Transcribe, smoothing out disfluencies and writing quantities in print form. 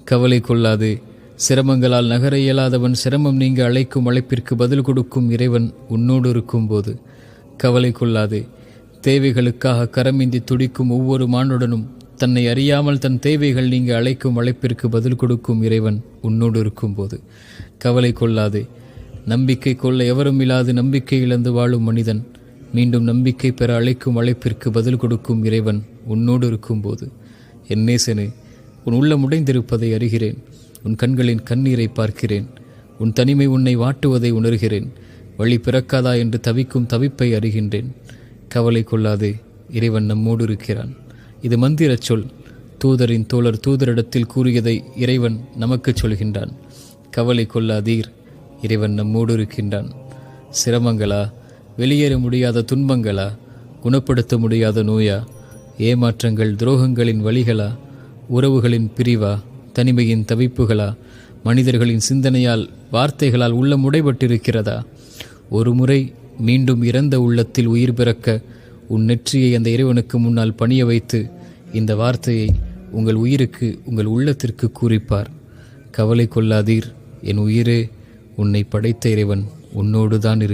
கவலை கொள்ளாதே. சிரமங்களால் நகர இயலாதவன் சிரமம் நீங்க அழைக்கும் அழைப்பிற்கு பதில் கொடுக்கும் இறைவன் உன்னோடு இருக்கும்போது கவலை கொள்ளாதே. தேவைகளுக்காக கரமிந்தி துடிக்கும் ஒவ்வொரு மானுடனும் தன்னை அறியாமல் தன் தேவைகள் நீங்க அழைக்கும் அழைப்பிற்கு பதில் கொடுக்கும் இறைவன் உன்னோடு இருக்கும்போது கவலை கொள்ளாதே. நம்பிக்கை கொள்ள எவரும் இல்லாது நம்பிக்கை இழந்து வாழும் மனிதன் மீண்டும் நம்பிக்கை பெற அழைக்கும் அழைப்பிற்கு பதில் கொடுக்கும் இறைவன் உன்னோடு இருக்கும்போது என் நேசனே, உன் உள்ளம் உடைந்திருப்பதை அறிகிறேன். உன் கண்களின் கண்ணீரை பார்க்கிறேன். உன் தனிமை உன்னை வாட்டுவதை உணர்கிறேன். வழி பிறக்காதா என்று தவிக்கும் தவிப்பை அறிகின்றேன். கவலை கொள்ளாதே, இறைவன் நம்மோடு இருக்கிறான். இது மந்திர சொல். தூதரின் தோழர் தூதரிடத்தில் கூறியதை இறைவன் நமக்கு சொல்கின்றான். கவலை கொள்ளாதீர், இறைவன் நம்மோடு இருக்கின்றான். சிரமங்களா, வெளியேற முடியாத துன்பங்களா, குணப்படுத்த முடியாத நோயா, ஏமாற்றங்கள் துரோகங்களின் வழிகளா, உறவுகளின் பிரிவா, தனிமையின் தவிப்புகளா, மனிதர்களின் சிந்தனையால் வார்த்தைகளால் உள்ளம் உடைபட்டிருக்கிறதா? ஒரு முறை மீண்டும் இறந்த உள்ளத்தில் உயிர் பிறக்க உன் நெற்றியை அந்த இறைவனுக்கு முன்னால் பணிய வைத்து இந்த வார்த்தையை உங்கள் உயிருக்கு, உங்கள் உள்ளத்திற்கு கூறிப்பார். கவலை கொள்ளாதீர் என் உயிரே, உன்னை படைத்த இறைவன் உன்னோடு தான்